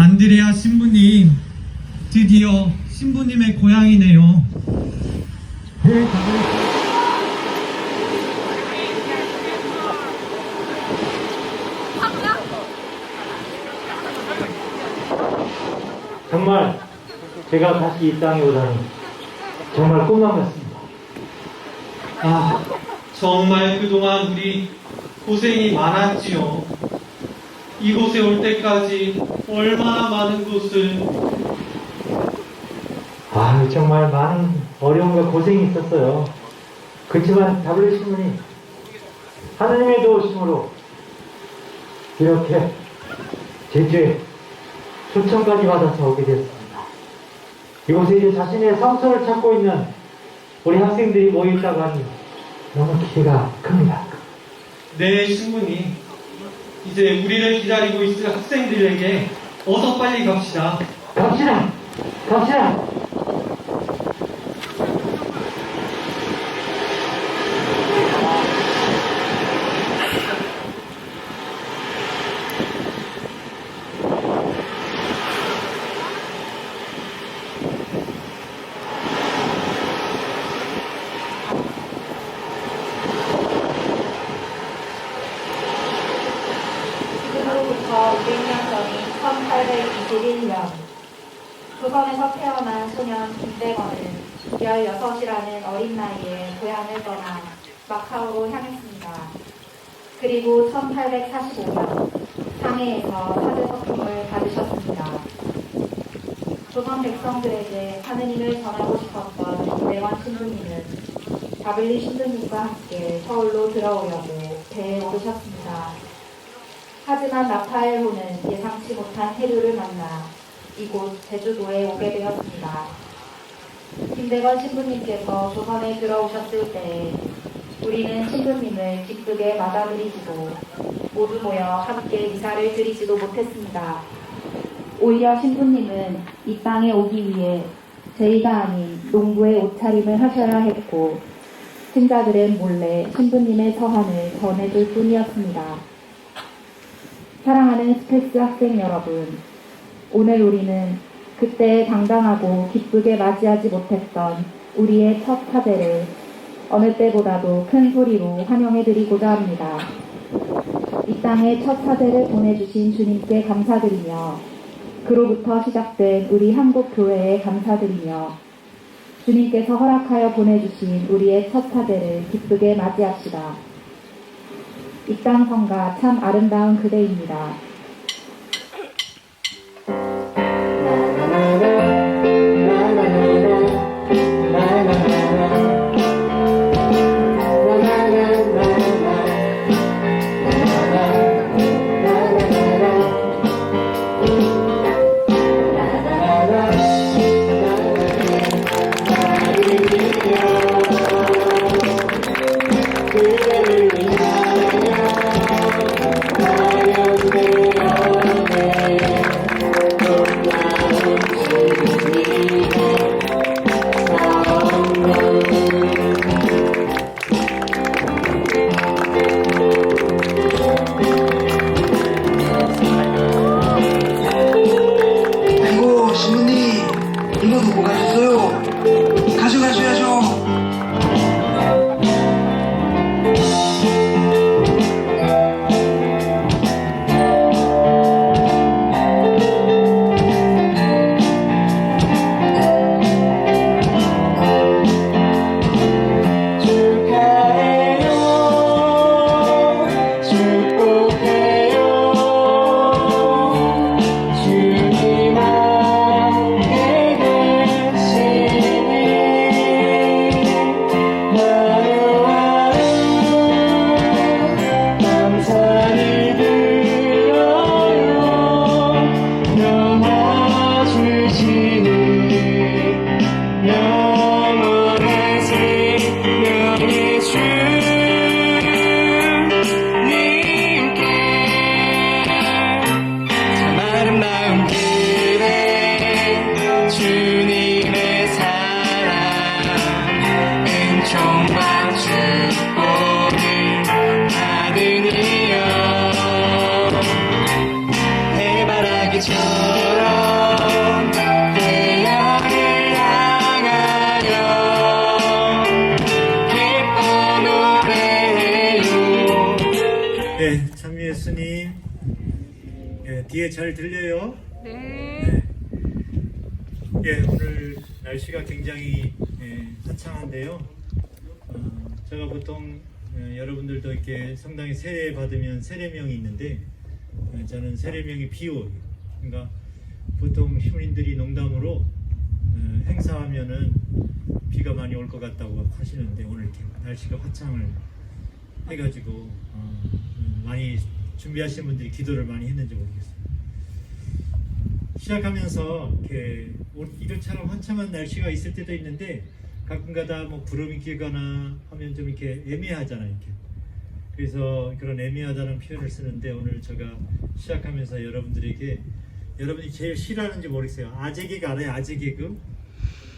안드레아 신부님, 드디어 신부님의 고향이네요. 정말 제가 다시 이 땅에 오다니 정말 꿈만 같습니다. 아, 정말 그동안 우리 고생이 많았지요. 이곳에 올 때까지 얼마나 많은 곳을. 정말 많은 어려움과 고생이 있었어요. 그렇지만 W 신부님 하느님의 도우심으로 이렇게 제주에 초청까지 받아서 오게 되었습니다. 이곳에 이제 자신의 성소를 찾고 있는 우리 학생들이 모여있다고 하니 너무 기대가 큽니다. 네, 신부님. 이제 우리를 기다리고 있을 학생들에게 어서 빨리 갑시다. 갑시다! 갑시다! 지금으로부터 200년 전인 1821년 조선에서 태어난 소년 김대건은 16이라는 어린 나이에 고향을 떠나 마카오로 향했습니다. 그리고 1845년 상해에서 사제서품을 받으셨습니다. 조선 백성들에게 하느님을 전하고 싶었던 김대건 신부님은 바블리 신부님과 함께 서울로 들어오려고 배에 오르셨습니다. 하지만 라파엘호는 예상치 못한 해류를 만나 이곳 제주도에 오게 되었습니다. 김대건 신부님께서 조선에 들어오셨을 때에 우리는 신부님을 기쁘게 맞아들이지도 모두 모여 함께 미사를 드리지도 못했습니다. 오히려 신부님은 이 땅에 오기 위해 제의가 아닌 농부의 옷차림을 하셔야 했고 신자들은 몰래 신부님의 서한을 전해줄 뿐이었습니다. 사랑하는 스페스 학생 여러분, 오늘 우리는 그때 당당하고 기쁘게 맞이하지 못했던 우리의 첫 사제를 어느 때보다도 큰 소리로 환영해드리고자 합니다. 이 땅에 첫 사제를 보내주신 주님께 감사드리며 그로부터 시작된 우리 한국교회에 감사드리며 주님께서 허락하여 보내주신 우리의 첫 사제를 기쁘게 맞이합시다. 이 땅 성가 참 아름다운 그대입니다. 이거 누구 가셨어요? 가져가셔야죠. 해바라기처럼 예수님. 예, 뒤에 잘 들려요? 네. 예, 오늘 날씨가 굉장히 화창한데요. 제가 보통 여러분들도 이렇게 성당에 세례 받으면 세례명이 있는데 저는 세례명이 비오. 그러니까 보통 시민들이 농담으로 행사하면은 비가 많이 올 것 같다고 하시는데 오늘 이렇게 날씨가 화창을 해가지고 많이 준비하시는 분들이 기도를 많이 했는지 모르겠어요. 시작하면서 이렇게 이런처럼 화창한 날씨가 있을 때도 있는데 가끔가다 뭐 구름이 끼거나 하면 좀 이렇게 애매하잖아요. 이렇게. 그래서 그런 애매하다는 표현을 쓰는데 오늘 제가 시작하면서 여러분들에게 여러분이 제일 싫어하는지 모르겠어요. 아재 개그 알아요? 아재 개그?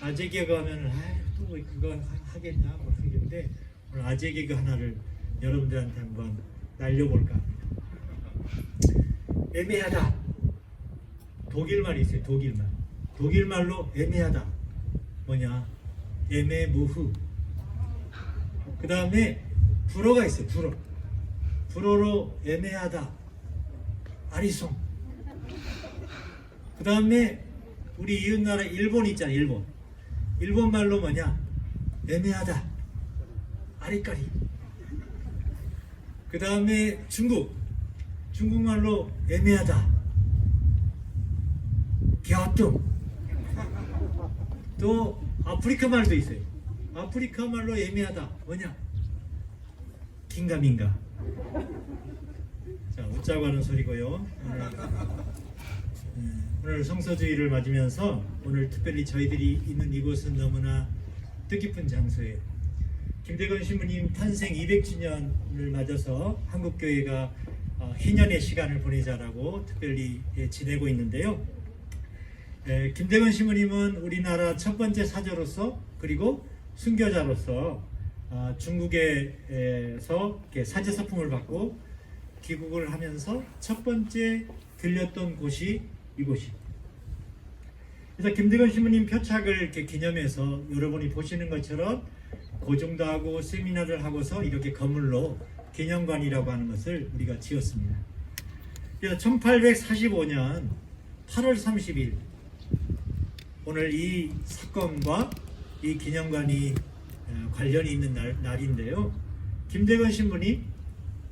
아재 개그 하면 또 그거 하겠냐 뭐 하겠는데 오늘 아재 개그 하나를 여러분들한테 한번 날려볼까 합니다. 애매하다. 독일말이 있어요. 독일말. 독일말로 애매하다. 뭐냐? 애매무흐. 그 다음에 불어가 있어요. 불어. 불어로 애매하다. 아리송. 그 다음에 우리 이웃나라 일본 있잖아요. 일본. 일본 말로 뭐냐? 애매하다. 아리까리. 그 다음에 중국. 중국말로 애매하다. 갸뚱. 또 아프리카 말도 있어요. 아프리카 말로 애매하다. 뭐냐? 긴가민가. 자, 웃자고 하는 소리고요. 오늘 성서주의를 맞으면서 오늘 특별히 저희들이 있는 이곳은 너무나 뜻깊은 장소예요. 김대건 신부님 탄생 200주년을 맞아서 한국교회가 희년의 시간을 보내자라고 특별히 지내고 있는데요. 김대건 신부님은 우리나라 첫 번째 사제로서 그리고 순교자로서 중국에서 사제 서품을 받고 귀국을 하면서 첫 번째 들렸던 곳이 이곳이. 그래서 김대건 신부님 표착을 이렇게 기념해서 여러분이 보시는 것처럼 고증도 하고 세미나를 하고서 이렇게 건물로 기념관이라고 하는 것을 우리가 지었습니다. 그래서 1845년 8월 30일 오늘 이 사건과 이 기념관이 관련이 있는 날인데요. 김대건 신부님,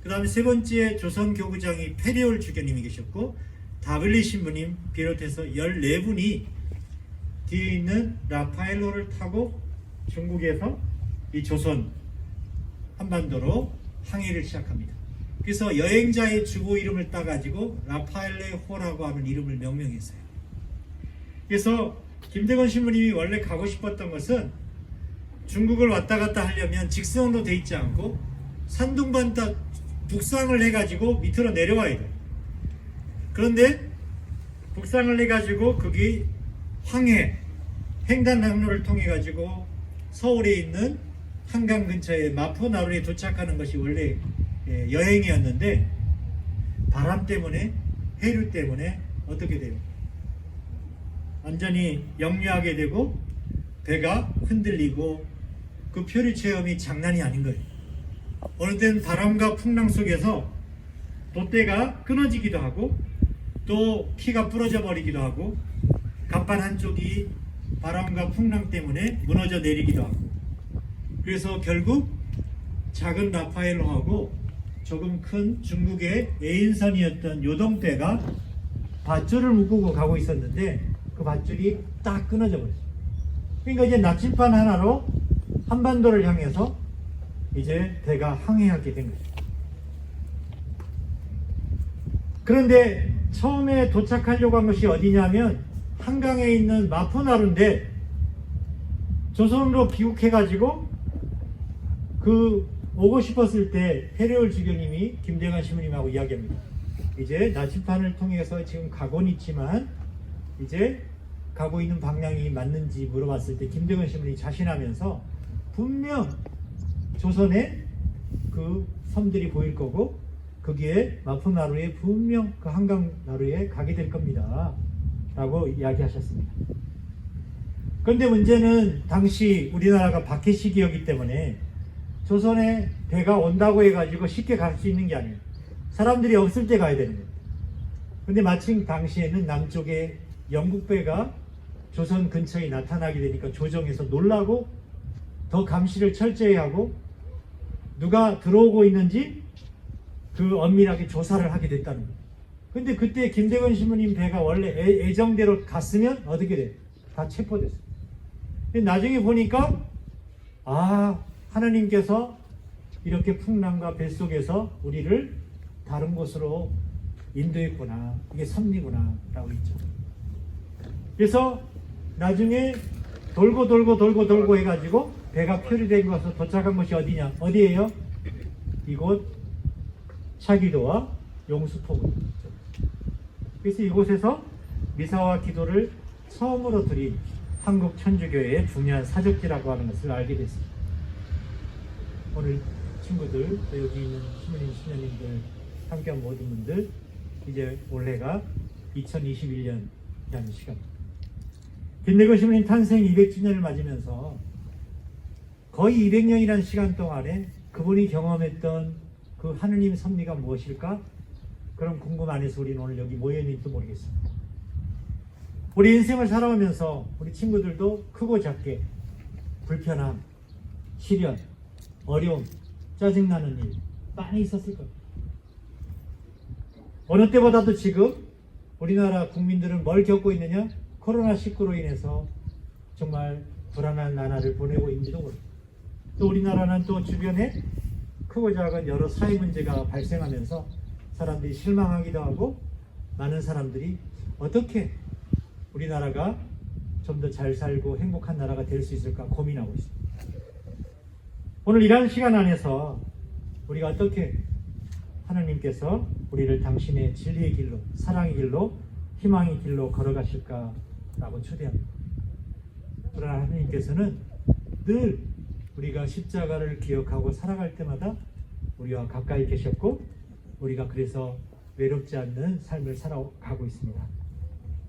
그 다음에 세 번째 조선교구장이 페리올 주교님이 계셨고 다블리 신부님 비롯해서 14분이 뒤에 있는 라파엘로를 타고 중국에서 이 조선 한반도로 항해를 시작합니다. 그래서 여행자의 주보 이름을 따가지고 라파엘레 호라고 하는 이름을 명명했어요. 그래서 김대건 신부님이 원래 가고 싶었던 것은 중국을 왔다 갔다 하려면 직선으로 돼 있지 않고 산둥반다 북상을 해가지고 밑으로 내려와야 돼요. 그런데 북상을 해가지고 거기 횡단 항로를 통해 가지고 서울에 있는 한강 근처에 마포나루에 도착하는 것이 원래 여행이었는데 바람 때문에 해류 때문에 어떻게 돼요? 완전히 역류하게 되고 배가 흔들리고 그 표류 체험이 장난이 아닌 거예요. 어느 때는 바람과 풍랑 속에서 돛대가 끊어지기도 하고 또 키가 부러져 버리기도 하고 갑판 한쪽이 바람과 풍랑 때문에 무너져 내리기도 하고 그래서 결국 작은 라파엘로하고 조금 큰 중국의 에인선이었던 요동배가 밧줄을 묶고 가고 있었는데 그 밧줄이 딱 끊어져 버렸어요. 그러니까 이제 나침반 하나로 한반도를 향해서 이제 배가 항해하게 된 거죠. 그런데 처음에 도착하려고 한 것이 어디냐면 한강에 있는 마포나루인데 조선으로 귀국해가지고 그 오고 싶었을 때 페리올 주교님이 김대건 신부님하고 이야기합니다. 이제 나침반을 통해서 지금 가곤 있지만 이제 가고 있는 방향이 맞는지 물어봤을 때 김대건 신부님이 자신하면서 분명 조선에 그 섬들이 보일 거고 거기에 마포나루에 분명 그 한강나루에 가게 될 겁니다 라고 이야기하셨습니다. 그런데 문제는 당시 우리나라가 박해 시기였기 때문에 조선에 배가 온다고 해가지고 쉽게 갈 수 있는 게 아니에요. 사람들이 없을 때 가야 되는 거예요. 근데 마침 당시에는 남쪽에 영국배가 조선 근처에 나타나게 되니까 조정에서 놀라고 더 감시를 철저히 하고 누가 들어오고 있는지 그 엄밀하게 조사를 하게 됐다는 거예요. 근데 그때 김대건 신부님 배가 원래 애정대로 갔으면 어떻게 돼? 다 체포됐어요. 근데 나중에 보니까 하나님께서 이렇게 풍랑과 뱃속에서 우리를 다른 곳으로 인도했구나. 이게 섭리구나 라고 했죠. 그래서 나중에 돌고 해가지고 배가 표류된 곳에서 도착한 곳이 어디냐? 어디예요? 이곳 차기도와 용수포구죠. 그래서 이곳에서 미사와 기도를 처음으로 드린 한국 천주교회의 중요한 사적지라고 하는 것을 알게 됐습니다. 오늘 친구들, 또 여기 있는 신부님, 신녀님들, 함께한 모든 분들, 이제 올해가 2021년이라는 시간입니다. 김대건 신부님 탄생 200주년을 맞으면서 거의 200년이라는 시간 동안에 그분이 경험했던 그 하느님 섭리가 무엇일까? 그런 궁금 안에서 우리는 오늘 여기 모여있는지도 모르겠습니다. 우리 인생을 살아오면서 우리 친구들도 크고 작게 불편함, 시련, 어려움, 짜증나는 일 많이 있었을 겁니다. 어느 때보다도 지금 우리나라 국민들은 뭘 겪고 있느냐? 코로나19로 인해서 정말 불안한 나날을 보내고 있는지도 모릅니다. 또 우리나라는 또 주변에 크고 작은 여러 사회 문제가 발생하면서 사람들이 실망하기도 하고 많은 사람들이 어떻게 우리나라가 좀 더 잘 살고 행복한 나라가 될 수 있을까 고민하고 있습니다. 오늘 이러한 시간 안에서 우리가 어떻게 하나님께서 우리를 당신의 진리의 길로, 사랑의 길로, 희망의 길로 걸어가실까라고 초대합니다. 그러나 하나님께서는 늘 우리가 십자가를 기억하고 살아갈 때마다 우리와 가까이 계셨고 우리가 그래서 외롭지 않는 삶을 살아가고 있습니다.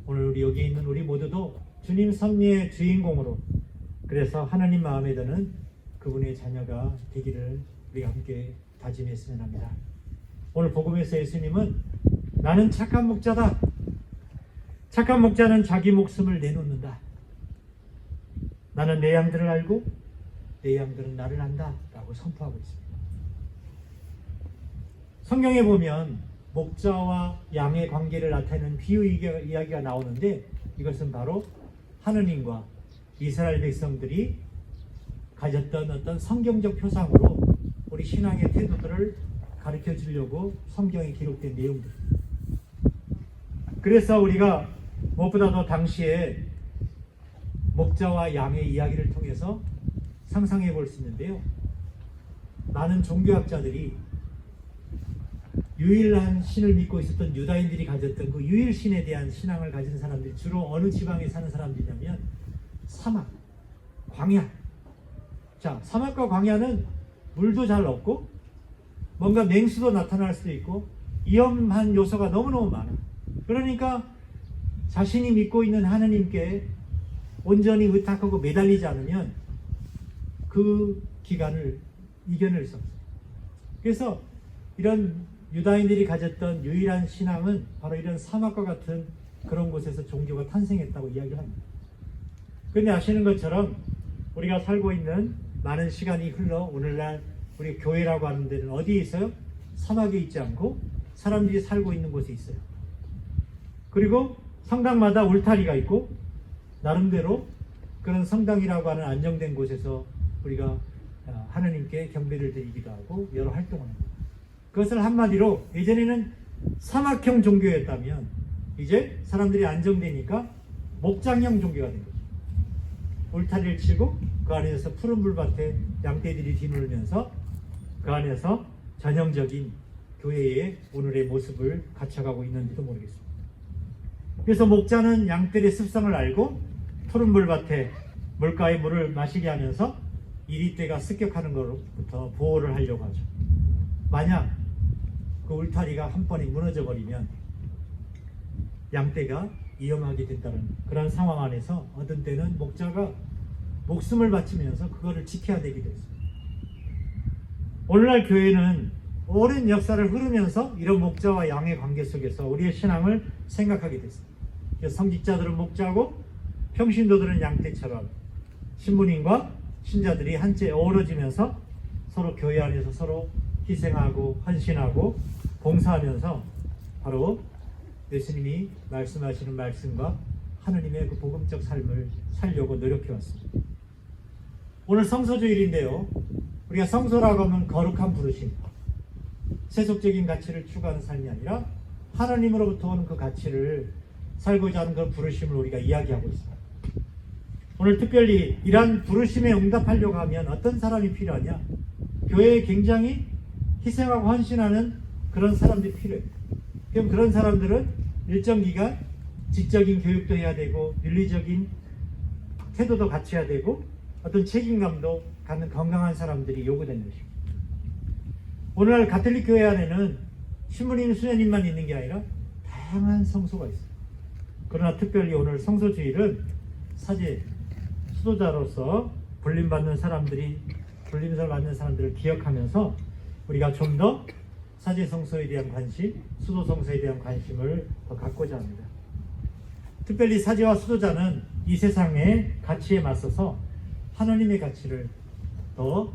오늘 우리 여기 있는 우리 모두도 주님 섭리의 주인공으로 그래서 하나님 마음에 드는 그분의 자녀가 되기를 우리가 함께 다짐했으면 합니다. 오늘 복음에서 예수님은 나는 착한 목자다. 착한 목자는 자기 목숨을 내놓는다. 나는 내 양들을 알고 내 양들은 나를 안다 라고 선포하고 있습니다. 성경에 보면 목자와 양의 관계를 나타내는 비유 이야기가 나오는데 이것은 바로 하느님과 이스라엘 백성들이 가졌던 어떤 성경적 표상으로 우리 신앙의 태도들을 가르쳐 주려고 성경에 기록된 내용들. 그래서 우리가 무엇보다도 당시에 목자와 양의 이야기를 통해서 상상해 볼 수 있는데요. 많은 종교학자들이 유일한 신을 믿고 있었던 유다인들이 가졌던 그 유일신에 대한 신앙을 가진 사람들이 주로 어느 지방에 사는 사람들이냐면 사막, 광야. 자, 사막과 광야는 물도 잘 없고 뭔가 냉수도 나타날 수도 있고 위험한 요소가 너무너무 많아. 그러니까 자신이 믿고 있는 하느님께 온전히 의탁하고 매달리지 않으면 그 기간을 이겨낼 수 없어요. 그래서 이런 유다인들이 가졌던 유일한 신앙은 바로 이런 사막과 같은 그런 곳에서 종교가 탄생했다고 이야기합니다. 그런데 아시는 것처럼 우리가 살고 있는 많은 시간이 흘러 오늘날 우리 교회라고 하는 데는 어디에 있어요? 사막에 있지 않고 사람들이 살고 있는 곳에 있어요. 그리고 성당마다 울타리가 있고 나름대로 그런 성당이라고 하는 안정된 곳에서 우리가 하나님께 경배를 드리기도 하고 여러 활동을 합니다. 그것을 한마디로 예전에는 사막형 종교였다면 이제 사람들이 안정되니까 목장형 종교가 된 거죠. 울타리를 치고 그 안에서 푸른 물밭에 양떼들이 뒤놀면서 그 안에서 전형적인 교회의 오늘의 모습을 갖춰가고 있는지도 모르겠습니다. 그래서 목자는 양떼의 습성을 알고 푸른 물밭에 물가의 물을 마시게 하면서 이리떼가 습격하는 것부터 보호를 하려고 하죠. 만약 그 울타리가 한 번에 무너져 버리면 양떼가 위험하게 된다는 그런 상황 안에서 어떤 때는 목자가 목숨을 바치면서 그거를 지켜야 되기도 했습니다. 오늘날 교회는 오랜 역사를 흐르면서 이런 목자와 양의 관계 속에서 우리의 신앙을 생각하게 됐습니다. 성직자들은 목자고 평신도들은 양떼처럼 신부님과 신자들이 한째 어우러지면서 서로 교회 안에서 서로 희생하고 헌신하고 봉사하면서 바로 예수님이 말씀하시는 말씀과 하느님의 그 복음적 삶을 살려고 노력해왔습니다. 오늘 성소주일인데요. 우리가 성소라고 하면 거룩한 부르심, 세속적인 가치를 추구하는 삶이 아니라 하나님으로부터 오는 그 가치를 살고자 하는 그 부르심을 우리가 이야기하고 있습니다. 오늘 특별히 이러한 부르심에 응답하려고 하면 어떤 사람이 필요하냐? 교회에 굉장히 희생하고 헌신하는 그런 사람들이 필요해요. 그럼 그런 사람들은 일정 기간 지적인 교육도 해야 되고 윤리적인 태도도 갖춰야 되고 어떤 책임감도 갖는 건강한 사람들이 요구되는 것입니다. 오늘날 가톨릭 교회 안에는 신부님, 수녀님만 있는 게 아니라 다양한 성소가 있어요. 그러나 특별히 오늘 성소주일은 사제, 수도자로서 불림받는 사람들을 기억하면서 우리가 좀 더 사제 성소에 대한 관심, 수도 성소에 대한 관심을 더 갖고자 합니다. 특별히 사제와 수도자는 이 세상의 가치에 맞서서 하나님의 가치를 더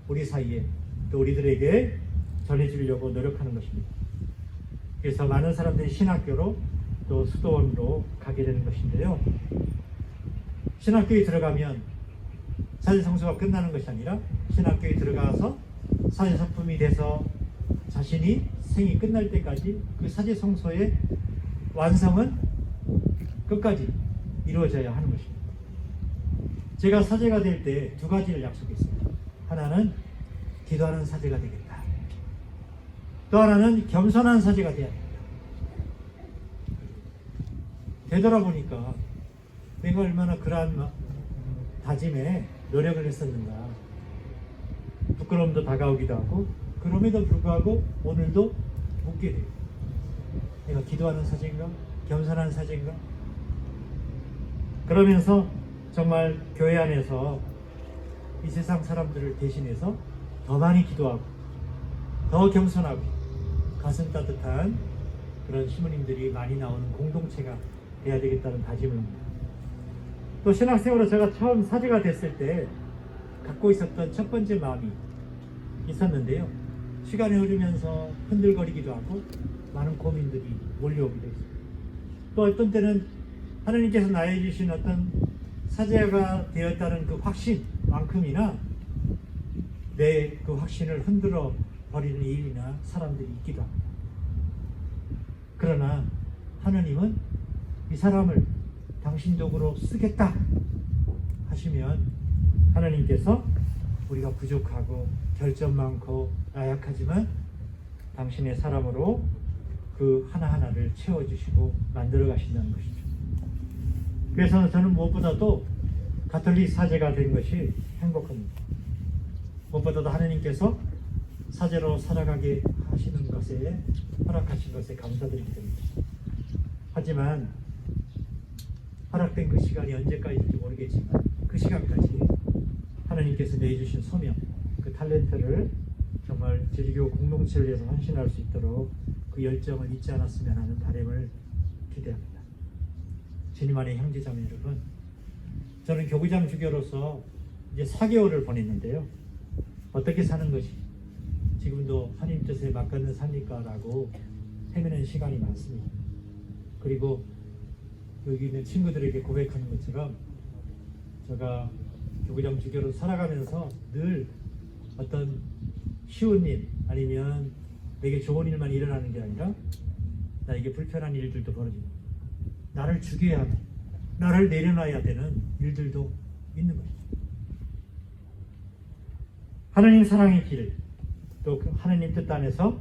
우리 사이에 또 우리들에게 전해주려고 노력하는 것입니다. 그래서 많은 사람들이 신학교로 또 수도원으로 가게 되는 것인데요. 신학교에 들어가면 사제 성소가 끝나는 것이 아니라 신학교에 들어가서 사제 성품이 돼서 자신이 생이 끝날 때까지 그 사제 성소의 완성은 끝까지 이루어져야 하는 것입니다. 제가 사제가 될 때 두 가지를 약속했습니다. 하나는 기도하는 사제가 되겠다. 또 하나는 겸손한 사제가 되어야 된다. 되돌아보니까 내가 얼마나 그러한 다짐에 노력을 했었는가. 부끄러움도 다가오기도 하고 그럼에도 불구하고 오늘도 묻게 돼요. 내가 기도하는 사제인가? 겸손한 사제인가? 그러면서 정말 교회 안에서 이 세상 사람들을 대신해서 더 많이 기도하고 더 겸손하고 가슴 따뜻한 그런 신부님들이 많이 나오는 공동체가 돼야 되겠다는 다짐을 합니다. 또 신학생으로 제가 처음 사제가 됐을 때 갖고 있었던 첫 번째 마음이 있었는데요. 시간이 흐르면서 흔들거리기도 하고 많은 고민들이 몰려오기도 했습니다. 또 어떤 때는 하나님께서 나에게 주신 어떤 사제가 되었다는 그 확신만큼이나 내 그 확신을 흔들어 버리는 일이나 사람들이 있기도 합니다. 그러나 하나님은 이 사람을 당신 도구로 쓰겠다 하시면 하나님께서 우리가 부족하고 결점 많고 나약하지만 당신의 사람으로 그 하나하나를 채워주시고 만들어 가신다는 것이죠. 그래서 저는 무엇보다도 가톨릭 사제가 된 것이 행복합니다. 무엇보다도 하나님께서 사제로 살아가게 하시는 것에 허락하신 것에 감사드리게 됩니다. 하지만 허락된 그 시간이 언제까지인지 모르겠지만 그 시간까지 하나님께서 내주신 소명, 그 탤런트를 정말 제주교 공동체를 위해서 헌신할 수 있도록 그 열정을 잊지 않았으면 하는 바람을 기대합니다. 주님 안의 형제자매 여러분, 저는 교구장 주교로서 이제 4개월을 보냈는데요. 어떻게 사는 것이 지금도 하나님 뜻에 맞닿는 삶일까 라고 헤매는 시간이 많습니다. 그리고 여기 있는 친구들에게 고백하는 것처럼 제가 교구장 주교로 살아가면서 늘 어떤 쉬운 일 아니면 내게 좋은 일만 일어나는 게 아니라 나에게 불편한 일들도 벌어집니다. 나를 죽여야 하는, 나를 내려놔야 되는 일들도 있는 것이죠. 하나님 사랑의 길, 또 하나님 뜻 안에서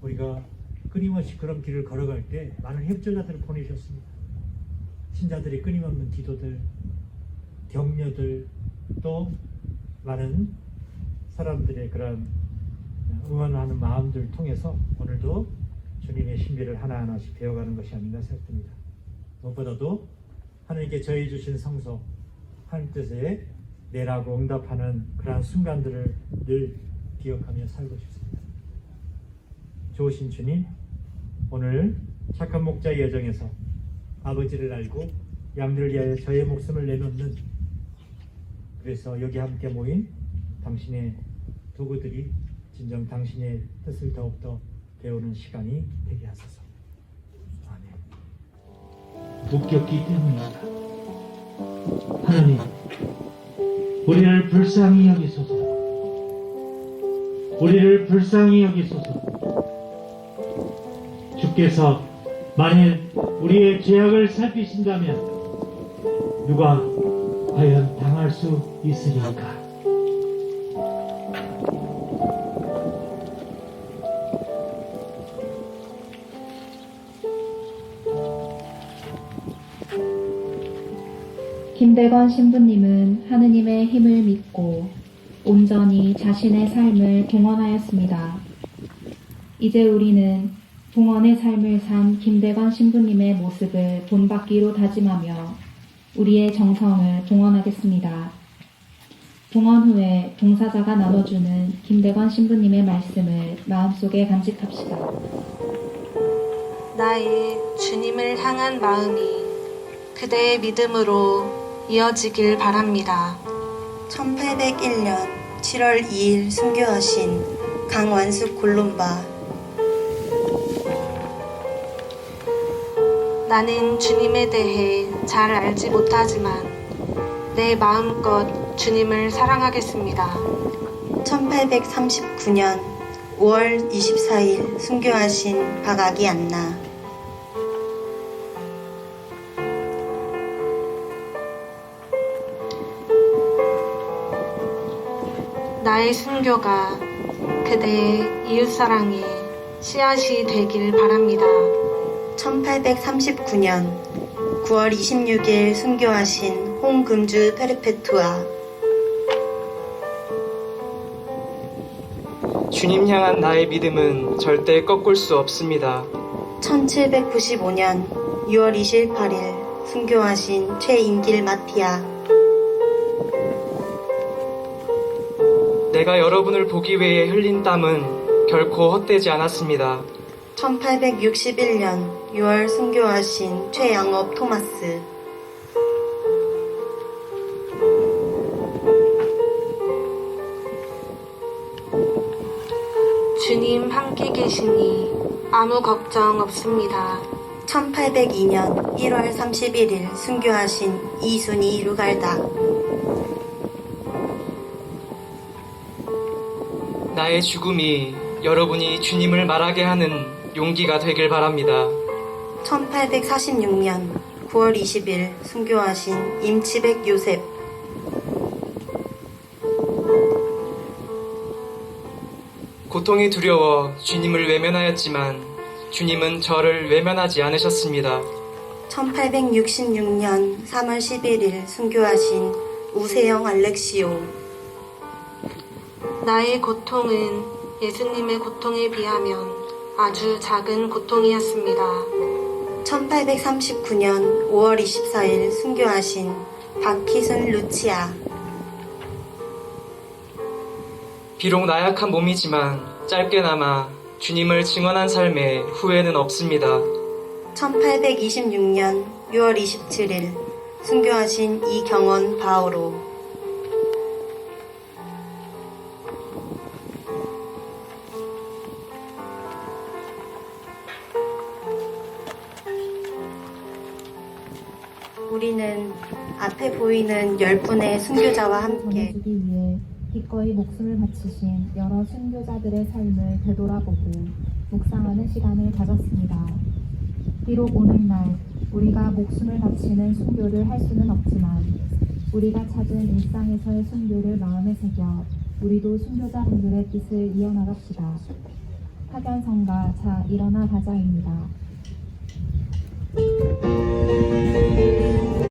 우리가 끊임없이 그런 길을 걸어갈 때 많은 협조자들을 보내셨습니다. 신자들의 끊임없는 기도들, 격려들, 또 많은 사람들의 그런 응원하는 마음들을 통해서 오늘도 주님의 신비를 하나하나씩 배워가는 것이 아닌가 생각됩니다. 무엇보다도 하나님께 저희 주신 성소, 하나님 뜻에 내라고 응답하는 그러한 순간들을 늘 기억하며 살고 싶습니다. 좋으신 주님, 오늘 착한 목자의 여정에서 아버지를 알고 양들을 위하여 저의 목숨을 내놓는, 그래서 여기 함께 모인 당신의 도구들이 진정 당신의 뜻을 더욱더 배우는 시간이 되게 하소서. 아멘. 묶였기 때문입니다. 하나님, 우리를 불쌍히 여기소서. 우리를 불쌍히 여기소서. 주께서 만일 우리의 죄악을 살피신다면 누가 과연 당할 수 있으리까? 김대건 신부님은 하느님의 힘을 믿고 온전히 자신의 삶을 봉헌하였습니다. 이제 우리는 봉헌의 삶을 산 김대건 신부님의 모습을 본받기로 다짐하며 우리의 정성을 봉헌하겠습니다. 봉헌 후에 봉사자가 나눠주는 김대건 신부님의 말씀을 마음속에 간직합시다. 나의 주님을 향한 마음이 그대의 믿음으로 이어지길 바랍니다. 1801년 7월 2일 순교하신 강완숙 골룸바. 나는 주님에 대해 잘 알지 못하지만 내 마음껏 주님을 사랑하겠습니다. 1839년 5월 24일 순교하신 박아기 안나. 나의 순교가 그대의 이웃사랑의 씨앗이 되길 바랍니다. 1839년 9월 26일 순교하신 홍금주 페르페투아. 주님 향한 나의 믿음은 절대 꺾을 수 없습니다. 1795년 6월 28일 순교하신 최인길 마티아. 내가 여러분을 보기 위해 흘린 땀은 결코 헛되지 않았습니다. 1861년 6월 순교하신 최양업 토마스. 주님 함께 계시니 아무 걱정 없습니다. 1802년 1월 31일 순교하신 이순이 루갈다. 나의 죽음이 여러분이 주님을 말하게 하는 용기가 되길 바랍니다. 1846년 9월 20일 순교하신 임치백 요셉. 고통이 두려워 주님을 외면하였지만 주님은 저를 외면하지 않으셨습니다. 1866년 3월 11일 순교하신 우세영 알렉시오. 나의 고통은 예수님의 고통에 비하면 아주 작은 고통이었습니다. 1839년 5월 24일 순교하신 박희순 루치아. 비록 나약한 몸이지만 짧게나마 주님을 증언한 삶에 후회는 없습니다. 1826년 6월 27일 순교하신 이경원 바오로. 우리는 앞에 보이는 10분의 순교자와 함께 전해주기 위해 기꺼이 목숨을 바치신 여러 순교자들의 삶을 되돌아보고 묵상하는 시간을 가졌습니다. 비록 오늘날 우리가 목숨을 바치는 순교를 할 수는 없지만 우리가 찾은 일상에서의 순교를 마음에 새겨 우리도 순교자분들의 뜻을 이어나갑시다. 파견성가 자 일어나 가자입니다.